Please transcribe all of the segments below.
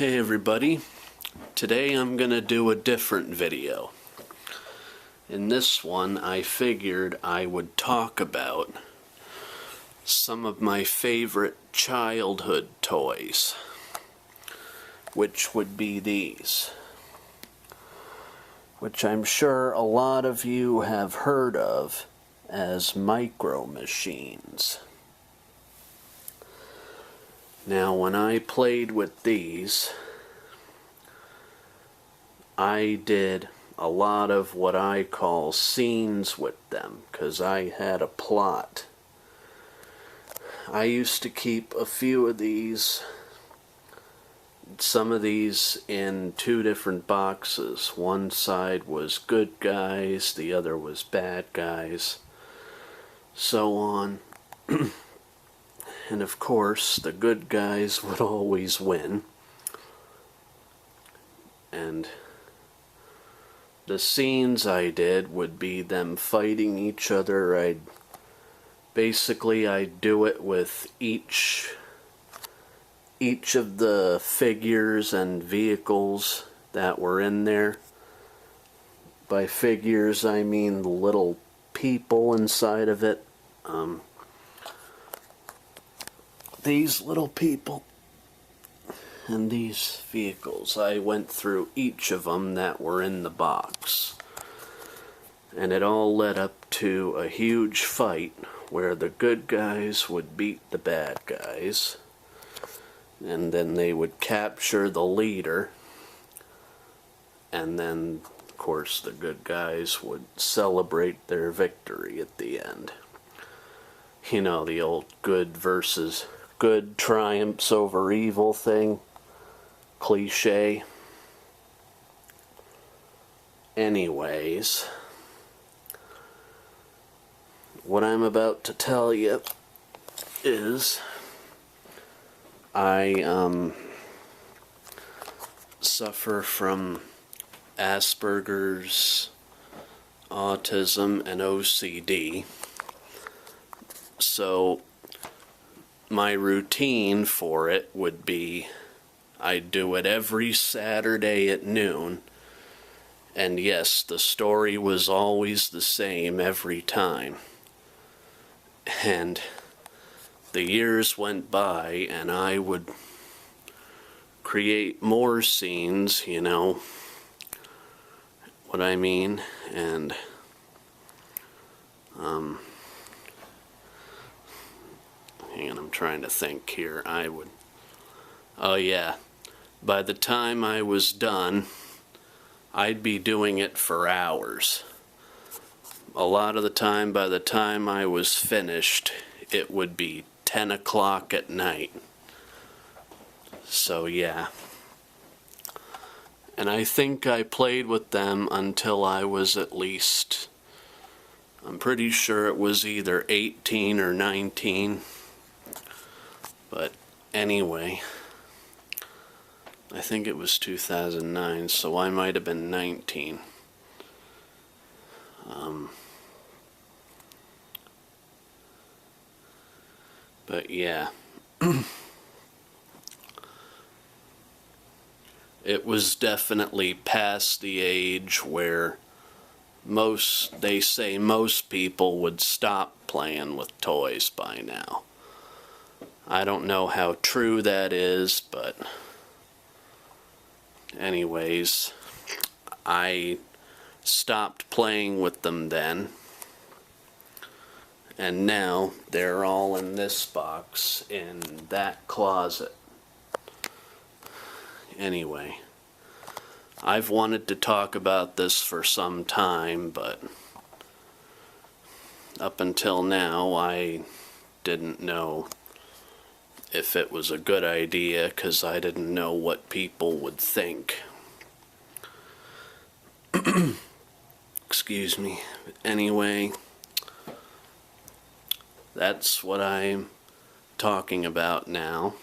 Hey everybody, today I'm gonna do a different video. In this one I figured I would talk about some of my favorite childhood toys, which would be these, which I'm sure a lot of you have heard of as Micro Machines. Now, when I played with these, I did a lot of what I call scenes with them, because I had a plot. I used to keep a few of these, some of these in two different boxes. One side was good guys, the other was bad guys, so on. And of course, the good guys would always win. And the scenes I did would be them fighting each other. I'd do it with each of the figures and vehicles that were in there. By figures, I mean the little people inside of it. These little people and these vehicles, I went through each of them that were in the box. And it all led up to a huge fight where the good guys would beat the bad guys. And then they would capture the leader. And then, of course, the good guys would celebrate their victory at the end. You know, the old good versus good triumphs over evil thing. Cliche. Anyways, what I'm about to tell you is I suffer from Asperger's, autism, and OCD. So my routine for it would be I'd do it every Saturday at noon, and yes, the story was always the same every time. And the years went by and I would create more scenes, you know what I mean, and hang on, I'm trying to think here. Oh yeah, by the time I was done, I'd be doing it for hours. A lot of the time, by the time I was finished, it would be 10 o'clock at night. So yeah. And I think I played with them until I was at least, I'm pretty sure it was either 18 or 19. But anyway, I think it was 2009, so I might have been 19. But yeah, it was definitely past the age where they say most people would stop playing with toys by now. I don't know how true that is, but anyways, I stopped playing with them then, and now they're all in this box in that closet. Anyway, I've wanted to talk about this for some time, but up until now I didn't know if it was a good idea, because I didn't know what people would think. Excuse me. Anyway, that's what I'm talking about now.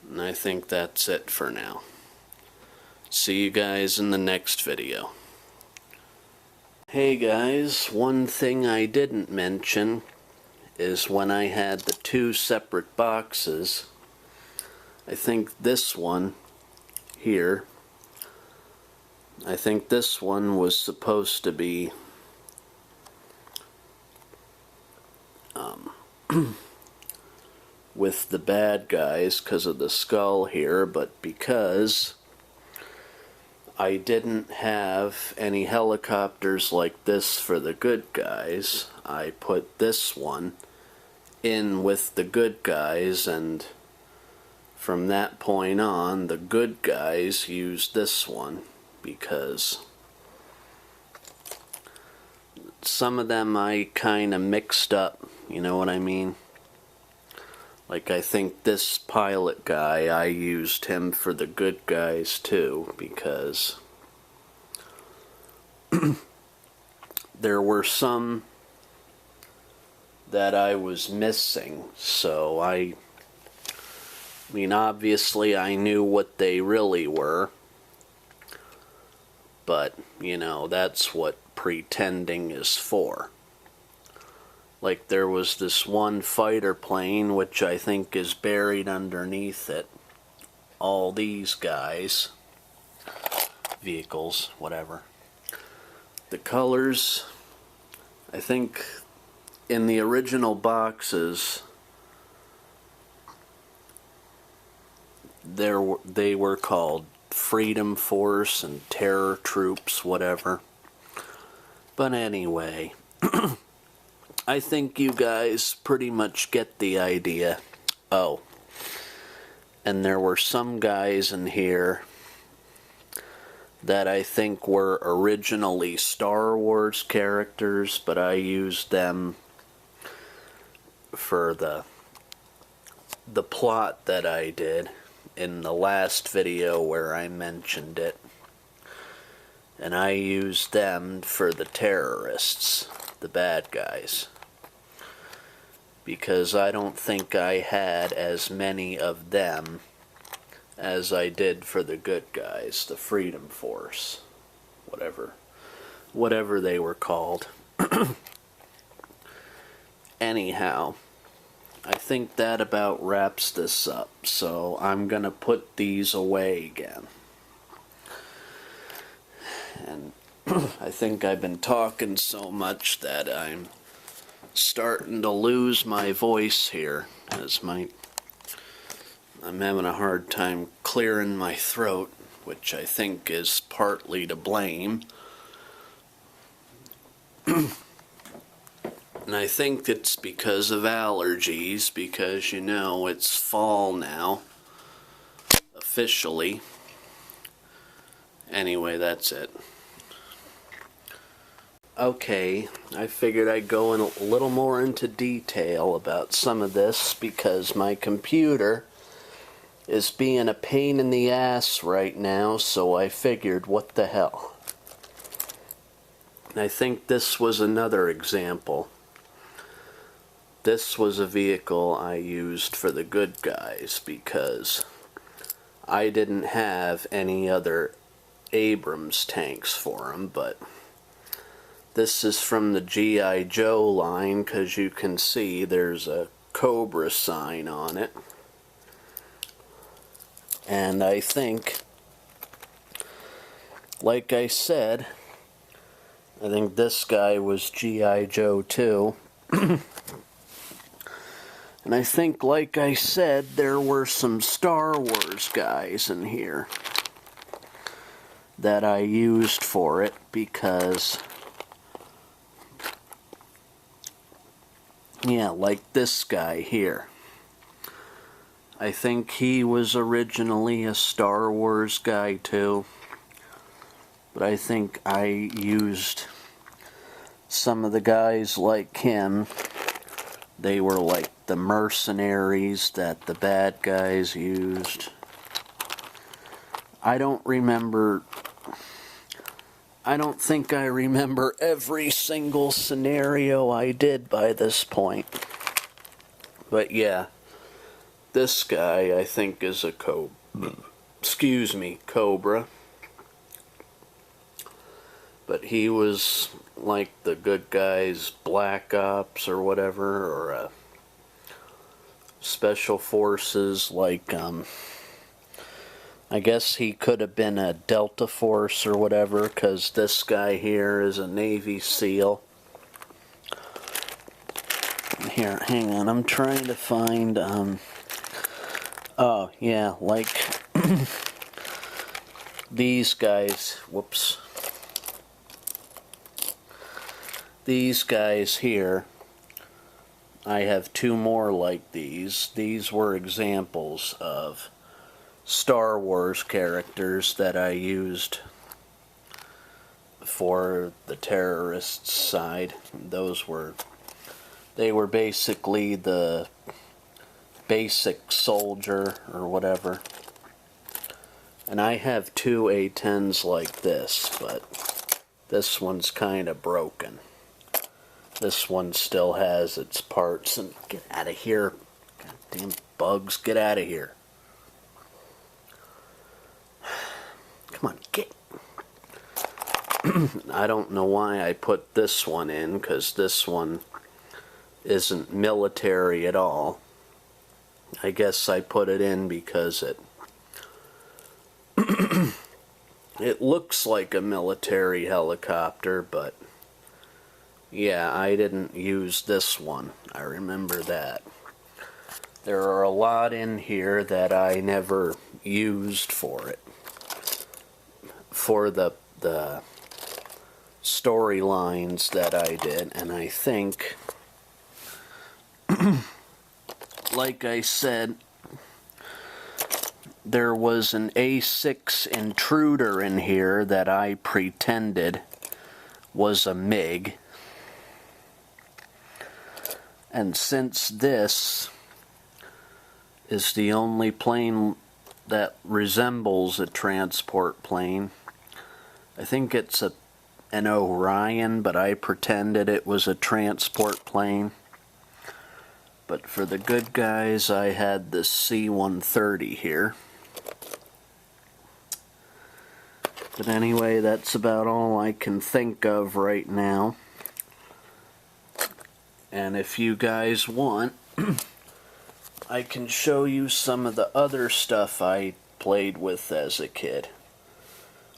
And I think that's it for now. See you guys in the next video. Hey guys, one thing I didn't mention is when I had the two separate boxes, I think this one here, I think this one was supposed to be with the bad guys because of the skull here, but because I didn't have any helicopters like this for the good guys, I put this one in with the good guys, and from that point on, the good guys used this one because some of them I kind of mixed up, you know what I mean? Like, I think this pilot guy, I used him for the good guys too, because there were some that I was missing, so I mean, obviously I knew what they really were, but, you know, that's what pretending is for. Like, there was this one fighter plane, which I think is buried underneath it. All these guys, vehicles, whatever. The colors, I think in the original boxes, they were called Freedom Force and Terror Troops, whatever. But anyway, I think you guys pretty much get the idea. Oh, and there were some guys in here that I think were originally Star Wars characters, but I used them for the plot that I did in the last video where I mentioned it. And I used them for the terrorists, the bad guys, because I don't think I had as many of them as I did for the good guys, the Freedom Force, whatever they were called. Anyhow, I think that about wraps this up, so I'm gonna put these away again. And I think I've been talking so much that I'm starting to lose my voice here, as I'm having a hard time clearing my throat, which I think is partly to blame. And I think it's because of allergies, because, you know, it's fall now, officially. Anyway, that's it. Okay, I figured I'd go in a little more into detail about some of this, because my computer is being a pain in the ass right now, so I figured, what the hell. And I think this was another example. This was a vehicle I used for the good guys because I didn't have any other Abrams tanks for them, but this is from the G.I. Joe line, because you can see there's a Cobra sign on it. And I think, like I said, I think this guy was G.I. Joe too. And I think, like I said, there were some Star Wars guys in here that I used for it because, yeah, like this guy here. I think he was originally a Star Wars guy too, but I think I used some of the guys like him. They were like the mercenaries that the bad guys used. I don't think I remember every single scenario I did by this point. But yeah, this guy I think is a Cobra. But he was like the good guy's Black Ops or whatever, or Special Forces, like I guess he could have been a Delta Force or whatever, because this guy here is a Navy SEAL. Here, hang on, I'm trying to find, oh, yeah, like, these guys, whoops. These guys here, I have two more like these. These were examples of Star Wars characters that I used for the terrorists' side. They were basically the basic soldier or whatever. And I have two A10s like this, but this one's kind of broken. This one still has its parts, and get out of here. Goddamn bugs, get out of here. Come on, get. I don't know why I put this one in, because this one isn't military at all. I guess I put it in because it looks like a military helicopter, but yeah, I didn't use this one. I remember that. There are a lot in here that I never used for it. For the storylines that I did, and I think, like I said, there was an A6 intruder in here that I pretended was a MiG. And since this is the only plane that resembles a transport plane, I think it's an Orion, but I pretended it was a transport plane. But for the good guys, I had the C-130 here. But anyway, that's about all I can think of right now. And if you guys want, I can show you some of the other stuff I played with as a kid.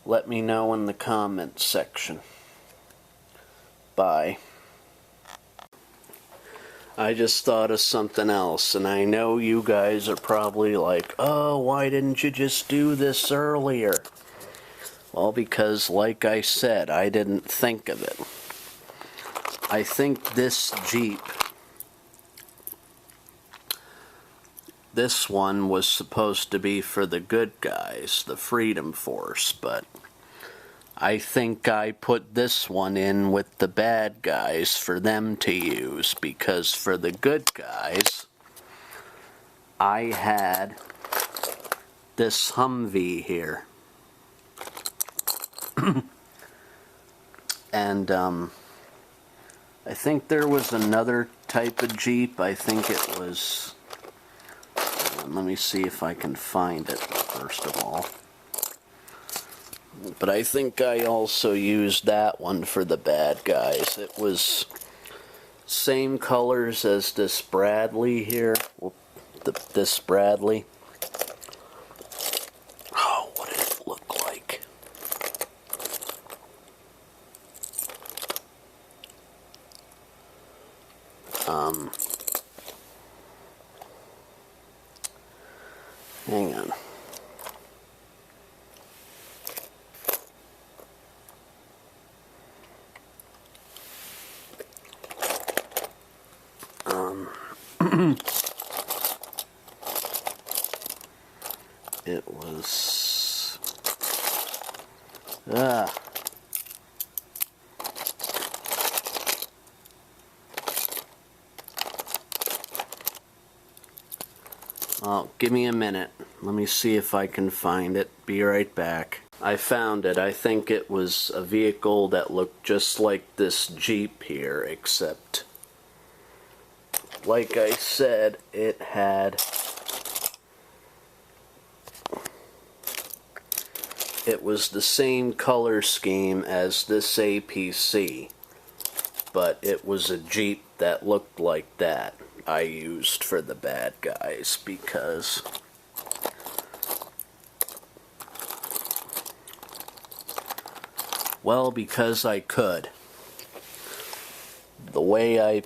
Let me know in the comments section. Bye. I just thought of something else, and I know you guys are probably like, oh, why didn't you just do this earlier? Well, because, like I said, I didn't think of it. I think this Jeep, this one was supposed to be for the good guys, the Freedom Force, but I think I put this one in with the bad guys for them to use, because for the good guys, I had this Humvee here. And, I think there was another type of Jeep. I think it was, let me see if I can find it first of all. But I think I also used that one for the bad guys. It was same colors as this Bradley here. This Bradley. Oh, what did it look like? Hang on. It was oh, give me a minute. Let me see if I can find it. Be right back. I found it. I think it was a vehicle that looked just like this Jeep here, except, like I said, it had, it was the same color scheme as this APC, but it was a Jeep that looked like that I used for the bad guys, because Well, because I could. The way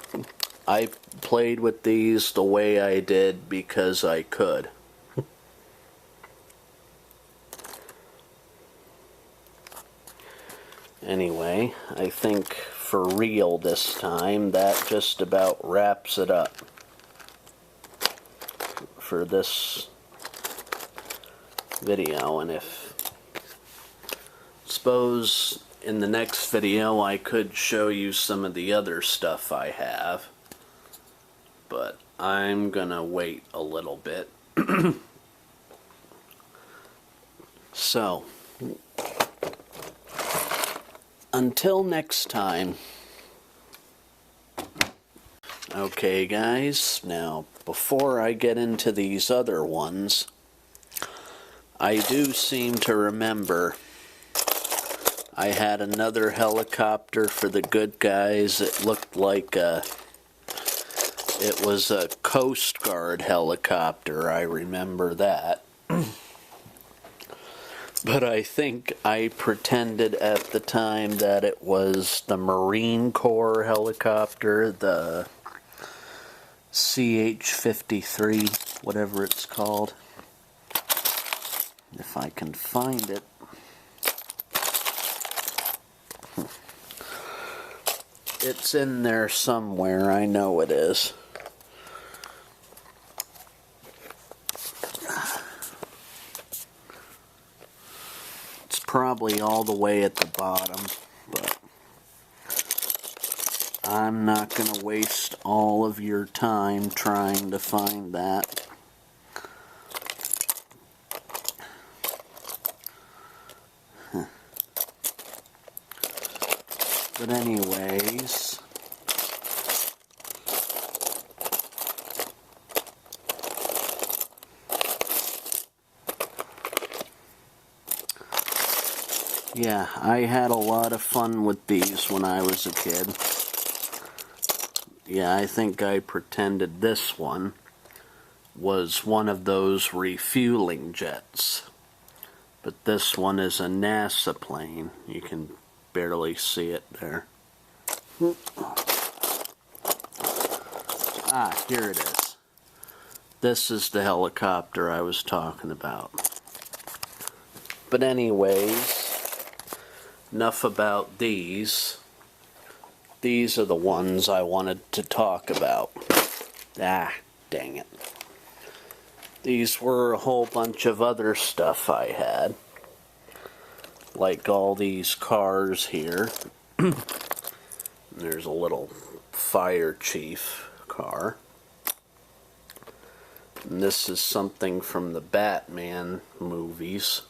I played with these the way I did because I could. Anyway, I think for real this time, that just about wraps it up for this video. And suppose in the next video I could show you some of the other stuff I have, but I'm gonna wait a little bit. So until next time. Okay guys, now before I get into these other ones, I do seem to remember I had another helicopter for the good guys. It looked like it was a Coast Guard helicopter, I remember that. But I think I pretended at the time that it was the Marine Corps helicopter, the CH-53, whatever it's called. If I can find it. It's in there somewhere, I know it is. It's probably all the way at the bottom, but I'm not going to waste all of your time trying to find that. But anyways, yeah, I had a lot of fun with these when I was a kid. Yeah, I think I pretended this one was one of those refueling jets. But this one is a NASA plane. You can barely see it there. Ah, here it is. This is the helicopter I was talking about. But anyways, enough about these. These are the ones I wanted to talk about. Ah, dang it. These were a whole bunch of other stuff I had. Like all these cars here. There's a little fire chief car. And this is something from the Batman movies.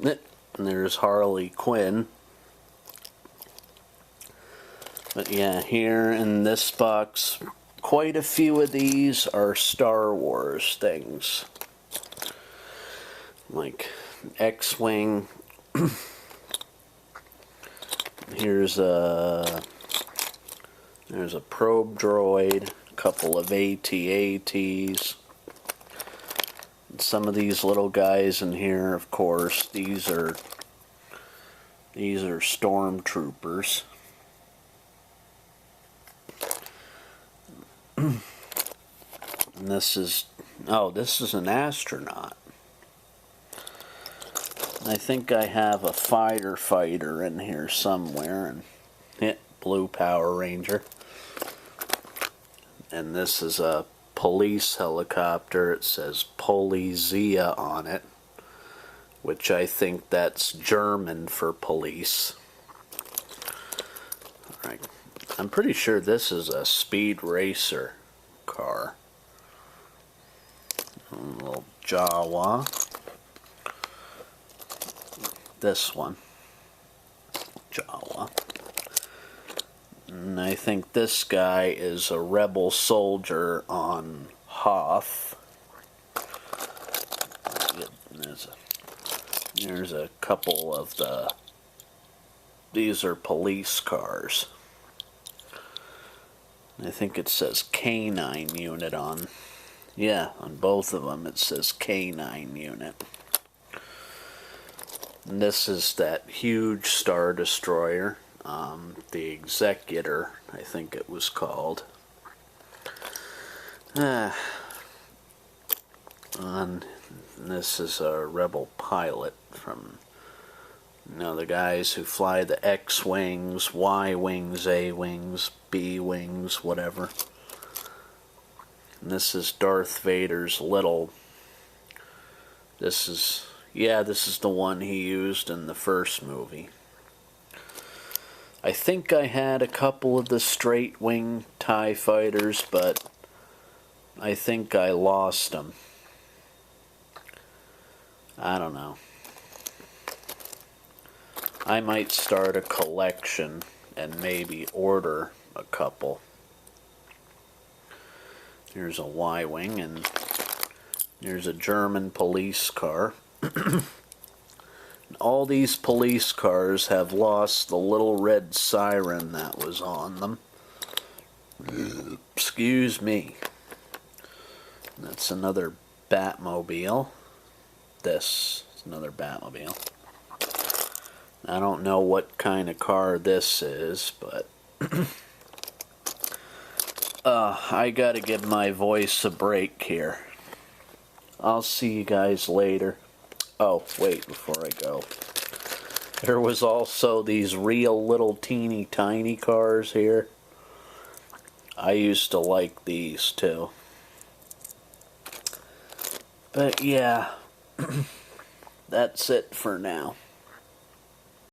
And there's Harley Quinn. But yeah, here in this box, quite a few of these are Star Wars things. Like X-Wing. There's a probe droid, a couple of AT-ATs. Some of these little guys in here, of course, these are stormtroopers. And this is an astronaut. I think I have a firefighter in here somewhere, and blue Power Ranger. And this is a police helicopter. It says Polizia on it, which I think that's German for police. Alright, I'm pretty sure this is a Speed Racer car. A little Jawa. This one, Jawa. And I think this guy is a rebel soldier on Hoth. There's a couple of these are police cars. I think it says K9 unit on, yeah, on both of them it says K9 unit. And this is that huge Star Destroyer, the Executor, I think it was called. And this is a Rebel pilot from, the guys who fly the X-Wings, Y-Wings, A-Wings, B-Wings, whatever. And this is Darth Vader's this is the one he used in the first movie. I think I had a couple of the straight wing TIE fighters, but I think I lost them. I don't know. I might start a collection and maybe order a couple. Here's a Y-Wing, and here's a German police car. All these police cars have lost the little red siren that was on them. Excuse me. That's another Batmobile. This is another Batmobile. I don't know what kind of car this is, but I gotta give my voice a break here. I'll see you guys later. Oh, wait, before I go. There was also these real little teeny tiny cars here. I used to like these too. But yeah, that's it for now.